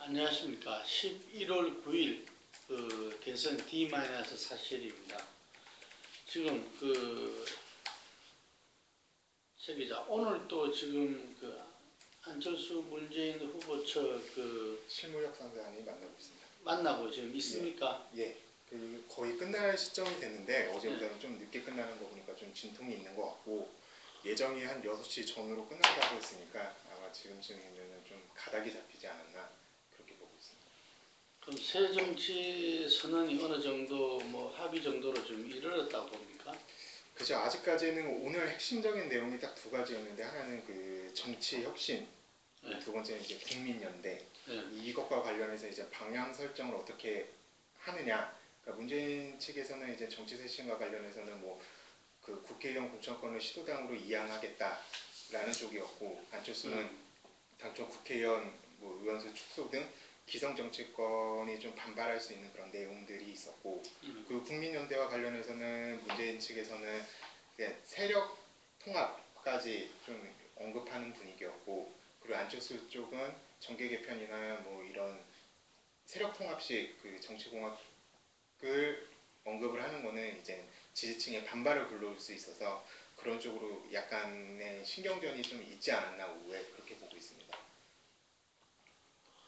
안녕하십니까. 11월 9일 대선 D-4실입니다. 지금 오늘 또 지금 안철수 문재인 후보 측 실무협상단이 만나고 있습니다. 만나고 지금 있습니까? 예. 거의 끝날 시점이 됐는데 어제보다는 예. 좀 늦게 끝나는 거 보니까 좀 진통이 있는 것 같고 예정이 한 6시 전후로 끝난다고 했으니까 아마 지금쯤이면 좀 가닥이 잡히지 않았나 그렇게 보고 있습니다. 그럼 새정치 선언이 어느 정도 합의 정도로 좀 이르렀다고 봅니까? 그죠. 아직까지는 오늘 핵심적인 내용이 딱 두 가지였는데 하나는 정치 혁신, 예. 두 번째는 이제 국민연대. 예. 이것과 관련해서 이제 방향 설정을 어떻게 하느냐. 그러니까 문재인 측에서는 이제 정치 쇄신과 관련해서는 국회의원 공천권을 시도당으로 이양하겠다라는 쪽이었고 안철수는 당초 국회의원 의원수 축소 등 기성 정치권이 좀 반발할 수 있는 그런 내용들이 있었고 그 국민연대와 관련해서는 문재인 측에서는 세력 통합까지 좀 언급하는 분위기였고 그리고 안철수 쪽은 정계 개편이나 이런 세력 통합식 정치공학을 언급을 하는 거는 이제 지지층의 반발을 불러올 수 있어서 그런 쪽으로 약간의 신경전이 좀 있지 않았나 오후에 그렇게 보고 있습니다.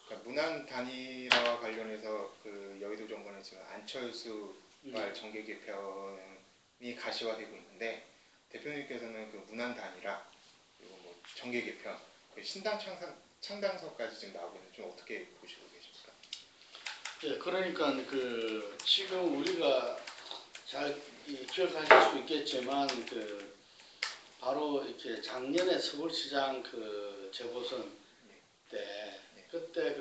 그러니까 문안 단일화와 관련해서 여의도 정부는 지금 안철수발 정계 개편이 가시화되고 있는데 대표님께서는 문안 단일화 그리고 정계 개편 신당 창당서까지 지금 나오고 있는데 좀 어떻게 보시고 계십니까? 예, 그러니까 지금 우리가 잘 기억하실 수 있겠지만 바로 이렇게 작년에 서울시장 재보선 때 그때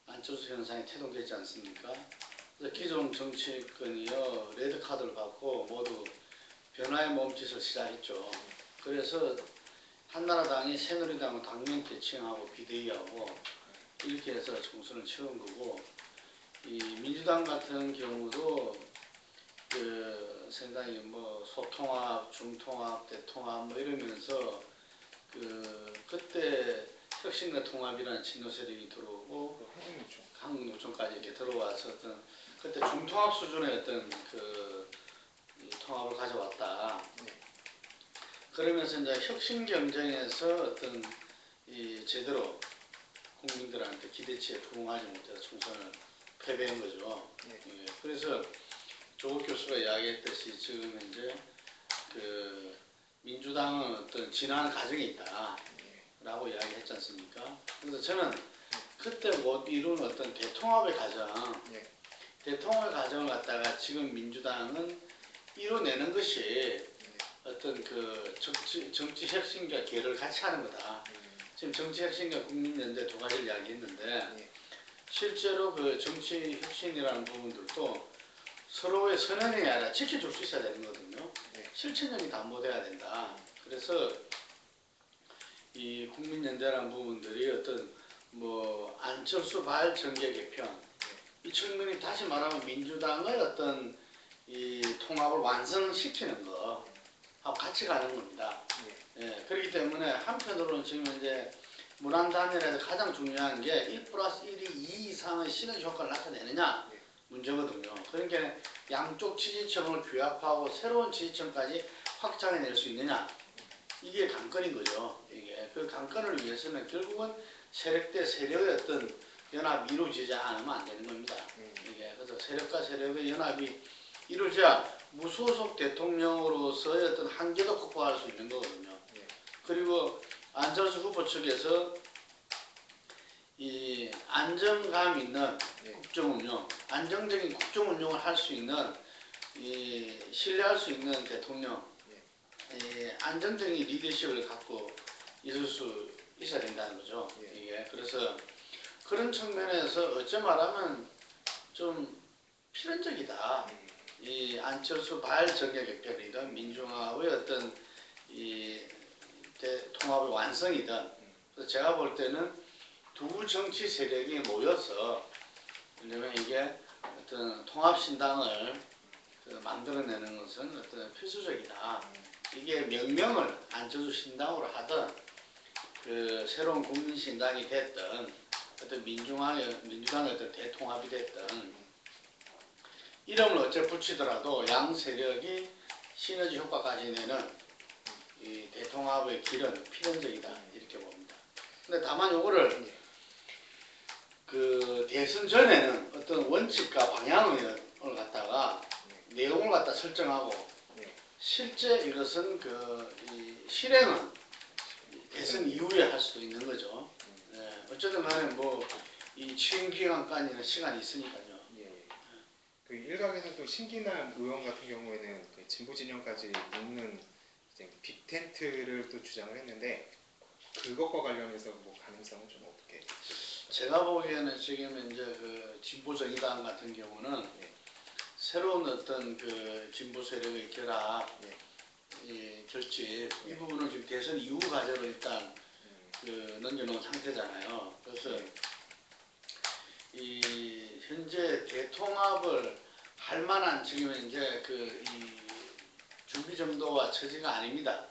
안철수 현상이 태동되지 않습니까? 그래서 기존 정치권이요 레드 카드를 받고 모두 변화의 몸짓을 시작했죠. 그래서 한나라당이 새누리당을 당면 대칭하고 비대위하고 이렇게 해서 총선을 치른 거고 이 민주당 같은 경우도 상당히 소통합, 중통합, 대통합 이러면서 그때 혁신과 통합이라는 친노 세력이 들어오고 한국노총까지 이렇게 들어와서 그때 중통합 수준의 통합을 가져왔다. 그러면서 이제 혁신 경쟁에서 제대로 국민들한테 기대치에 부응하지 못해서 총선을 패배한 거죠. 예, 그래서 조국 교수가 이야기했듯이 지금 현재 민주당은 어떤 진화하는 과정이 있다라고 이야기했지 않습니까? 그래서 저는 그때 못 이룬 어떤 대통합의 과정, 대통합의 과정을 갖다가 지금 민주당은 이뤄내는 것이 어떤 정치 혁신과 계를 같이 하는 거다. 지금 정치 혁신과 국민연대 두 가지를 이야기했는데 실제로 정치 혁신이라는 부분들도 서로의 선언이 아니라 지켜줄 수 있어야 되는 거거든요. 실천력이 담보돼야 된다. 그래서 이 국민연대라는 부분들이 어떤 안철수 발 정계 개편 이 측면이 다시 말하면 민주당의 어떤 이 통합을 완성시키는 거 하고 같이 가는 겁니다. 예, 그렇기 때문에 한편으로는 지금 이제 문안 단일화에서 가장 중요한 게 1+1이 2 이상의 시너지 효과를 나타내느냐 문제거든요. 그러니까 양쪽 지지층을 규합하고 새로운 지지층까지 확장해낼 수 있느냐 이게 관건인 거죠. 이게 그 관건을 위해서는 결국은 세력 대 세력의 어떤 연합이 이루어지지 않으면 안 되는 겁니다. 이게 그래서 세력과 세력의 연합이 이루어져야 무소속 대통령으로서의 어떤 한계도 극복할 수 있는 거거든요. 그리고 안철수 후보 측에서 이 안정감 있는 국정운영, 안정적인 국정운영을 할 수 있는 이 신뢰할 수 있는 대통령, 안정적인 리더십을 갖고 있을 수 있어야 된다는 거죠. 이게 그래서 그런 측면에서 어찌 말하면 좀 필연적이다. 이 안철수 발 정계 개편이든 민주화의 어떤 이 통합의 완성이든 그래서 제가 볼 때는 두 정치 세력이 모여서 왜냐면 이게 어떤 통합신당을 만들어내는 것은 어떤 필수적이다. 이게 명명을 안철수 신당으로 하든 새로운 국민신당이 됐든 어떤 민주당의 어떤 대통합이 됐던 이름을 어째 붙이더라도 양 세력이 시너지 효과까지 내는 이 대통합의 길은 필연적이다 이렇게 봅니다. 근데 다만 요거를 그 대선 전에는 어떤 원칙과 방향을 갖다가 내용을 갖다 설정하고 실제 이것은 이 실행은 대선 이후에 할 수도 있는 거죠. 어쨌든 간에 뭐 이 취임 기간까지는 시간이 있으니까요. 그 일각에서 또 신기남 의원 같은 경우에는 그 진보 진영까지 묶는 이제 빅텐트를 또 주장을 했는데 그것과 관련해서 뭐 가능성은 좀 어떻게? 제가 보기에는 지금 이제 그 진보 정의당 같은 경우는 새로운 어떤 그 진보 세력의 결합, 이 결집 이 부분을 지금 대선 이후 과제로 일단 그 넘겨놓은 상태잖아요. 그래서 이 현재 대통합을 할 만한 지금 이제 그 이 준비 정도와 처지가 아닙니다.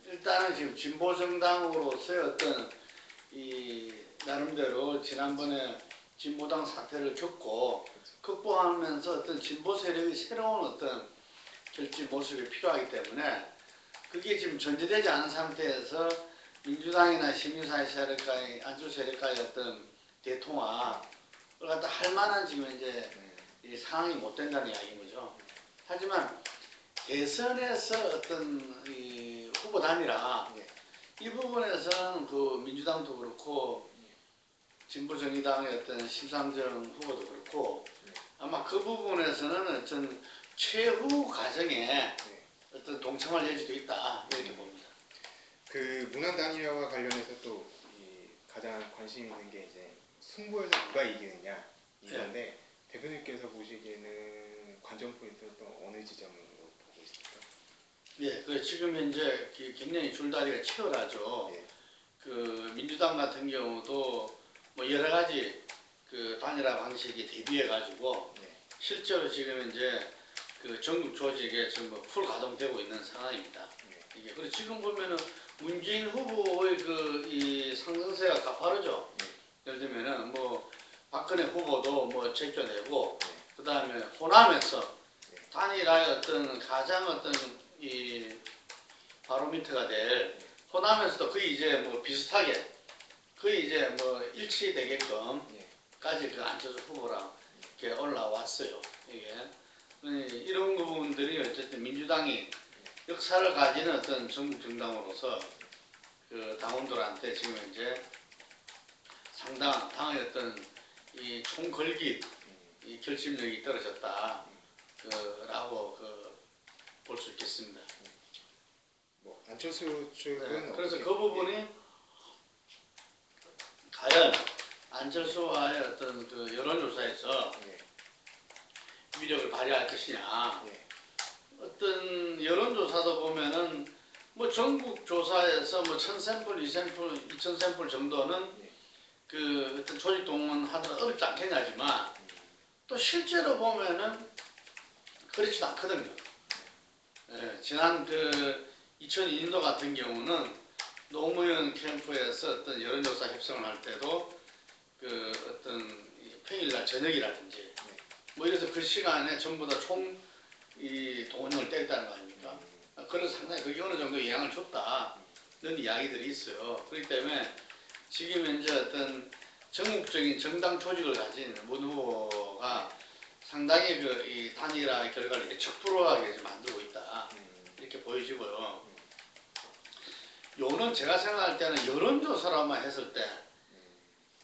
일단은 지금 진보 정당으로서의 어떤 이 나름대로 지난번에 진보당 사태를 겪고 극복하면서 어떤 진보 세력의 새로운 어떤 결집 모습이 필요하기 때문에 그게 지금 전제되지 않은 상태에서 민주당이나 시민사회 세력과의 안철수 세력과의 어떤 대통합을 갖다 할 만한 지금 이제 이 상황이 못 된다는 이야기인 거죠. 하지만 대선에서 어떤 이 후보 단일화 이 부분에서는 그 민주당도 그렇고 진보 정의당의 어떤 심상정 후보도 그렇고 아마 그 부분에서는 어떤 최후 과정에 어떤 동참할 여지도 있다 이렇게 봅니다. 그 문안 단일화와 관련해서 또 이 가장 관심 있는 게 이제 승부에서 누가 이기느냐 이건데 대표님께서 보시기에는 관전 포인트는 또 어느 지점으로 보고 있습니까? 그 지금 현재 굉장히 줄다리가 치열하죠. 그 민주당 같은 경우도 뭐 여러 가지 그 단일화 방식이 대비해 가지고 실제로 지금 이제 그 전국 조직에 전부 풀 가동되고 있는 상황입니다. 이게 그리고 지금 보면은 문재인 후보의 그 이 상승세가 가파르죠. 예를 들면은 뭐 박근혜 후보도 뭐 제껴내고 그 다음에 호남에서 단일화의 어떤 가장 어떤 이 바로미터가 될 호남에서도 거의 이제 뭐 비슷하게 거의 이제 뭐 일치되게끔까지 그 안철수 후보랑 이렇게 올라왔어요. 이게 이런 부분들이 어쨌든 민주당이 역사를 가지는 어떤 전국 정당으로서 그 당원들한테 지금 이제 상당한 당의 어떤 이 총걸기 이 결심력이 떨어졌다 라고 볼 수 있겠습니다. 뭐 안철수 측은 그래서 어떻게- 그 부분이 과연 안철수와의 어떤 그 여론조사에서 위력을 발휘할 것이냐. 어떤 여론조사도 보면은 뭐 전국 조사에서 뭐 1000샘플, 2000샘플, 2000샘플 정도는 그 어떤 조직 동원하기가 어렵지 않겠냐지만 또 실제로 보면은 그렇지도 않거든요. 지난 그 2002년도 같은 경우는 노무현 캠프에서 어떤 여론조사 협상을 할 때도 그 어떤 평일날 저녁이라든지 뭐 이래서 그 시간에 전부 다 총 이 동원령을 때렸다는 거 아닙니까? 그래서 상당히 그게 어느 정도 영향을 줬다 이런 이야기들이 있어요. 그렇기 때문에 지금 현재 어떤 전국적인 정당 조직을 가진 문 후보가 상당히 그 이 단일화 결과를 예측불허하게 만들고 있다 이렇게 보여지고요. 요는 제가 생각할 때는 여론조사로만 했을 때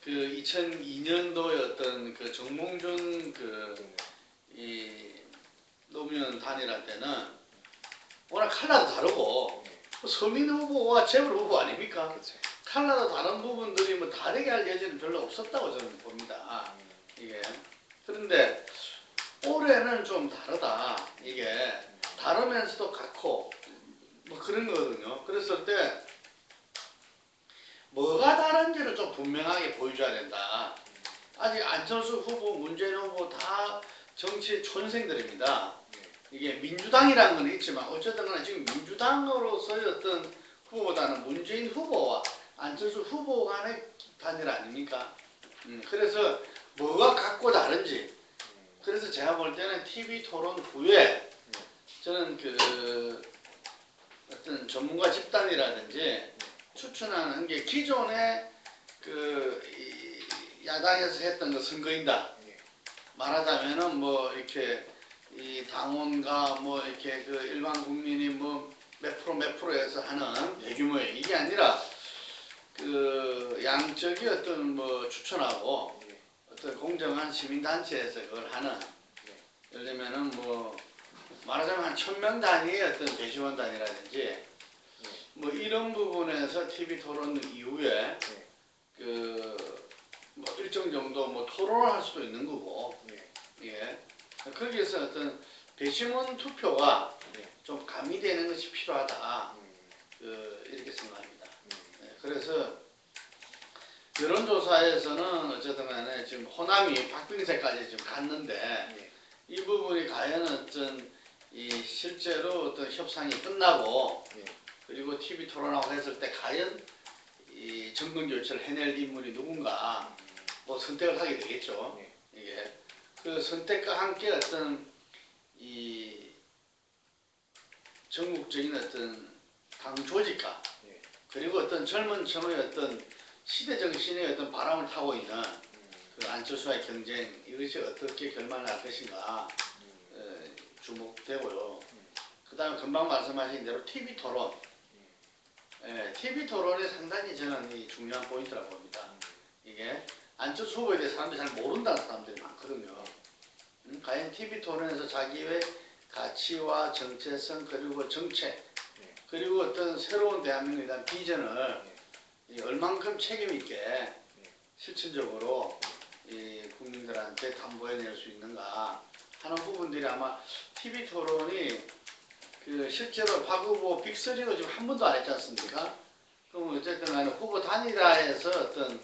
그 2002년도의 어떤 그 정몽준 이 노무현 단일화 때는 워낙 칼라도 다르고 서민 후보와 재벌 후보 아닙니까? 칼라도 다른 부분들이 뭐 다르게 할 여지는 별로 없었다고 저는 봅니다. 이게 그런데 올해는 좀 다르다. 이게 다르면서도 같고 뭐 그런 거거든요. 그랬을 때 뭐가 다른지를 좀 분명하게 보여줘야 된다. 아직 안철수 후보, 문재인 후보 다 정치 촌생들입니다. 이게 민주당이라는 건 있지만 어쨌든 간에 지금 민주당으로서의 어떤 후보보다는 문재인 후보와 안철수 후보 간의 단일 아닙니까? 그래서 뭐가 갖고 다른지. 그래서 제가 볼 때는 TV 토론 후에 저는 그 어떤 전문가 집단이라든지 추천하는 게 기존에 이 야당에서 했던 그 선거인단 말하자면은 뭐 이렇게 이 당원과 뭐 이렇게 그 일반 국민이 뭐 몇 프로에서 하는 대규모의 이게 아니라 그 양적이 어떤 뭐 추천하고 어떤 공정한 시민단체에서 그걸 하는 예를 들면은 뭐 말하자면 한 1000명 단위의 어떤 배심원단이라든지 뭐 이런 부분에서 TV 토론 이후에 그 뭐 일정 정도 뭐 토론을 할 수도 있는 거고 예 거기에서 어떤 배심원 투표가 좀 가미되는 것이 필요하다 이렇게 생각합니다. 그래서 여론조사에서는 어쨌든 간에 지금 호남이 박빙세까지 지금 갔는데 이 부분이 과연 어떤 이 실제로 어떤 협상이 끝나고 그리고 TV 토론하고 했을 때 과연 이 정권 교체를 해낼 인물이 누군가 뭐 선택을 하게 되겠죠. 이게 그 선택과 함께 어떤 이 전국적인 어떤 당 조직과 그리고 어떤 젊은 층의 어떤 시대 정신의 어떤 바람을 타고 있는 그 안철수와의 경쟁 이것이 어떻게 결말날 것인가 주목되고요. 그 다음에 금방 말씀하신 대로 TV 토론. TV 토론이 상당히 저는 이 중요한 포인트라고 봅니다. 이게 안철수 후보에 대해 사람들이 잘 모른다는 사람들이 많거든요. 과연 TV 토론에서 자기의 가치와 정체성 그리고 정책 그리고 어떤 새로운 대한민국에 대한 비전을 얼만큼 책임있게 실질적으로 이 국민들한테 담보해낼 수 있는가 하는 부분들이 아마 TV 토론이 그 실제로 박 후보 빅3도 지금 한 번도 안 했지 않습니까? 그럼 어쨌든 간에 후보 단일화에서 어떤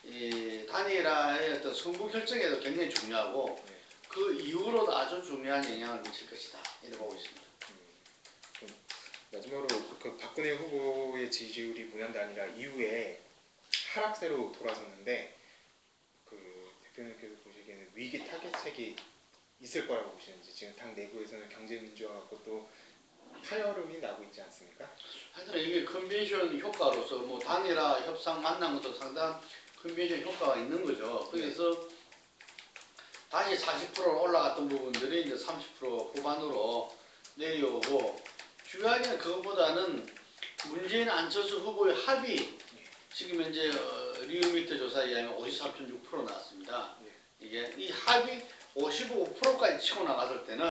이 단일화의 어떤 승부 결정에도 굉장히 중요하고 그 이후로도 아주 중요한 영향을 미칠 것이다 이렇게 보고 있습니다. 마지막으로 그 박근혜 후보의 지지율이 문현 단일화 이후에 하락세로 돌아섰는데 그 대표님께서 보시기에는 위기 타겟책이 있을 거라고 보시는지 지금 당 내부에서는 경제민주화 갖고 또 파열음이 나고 있지 않습니까? 하여튼 이게 컨벤션 효과로서 뭐 단일화 협상 만난 것도 상당한 컨벤션 효과가 있는 거죠. 그래서 다시 40% 올라갔던 부분들이 이제 30% 후반으로 내려오고 중요하게는 그것보다는 문재인 안철수 후보의 합이 지금 현재 리얼미터 조사에 의하면 53.6% 나왔습니다. 이게 이 합이 55%까지 치고 나갔을 때는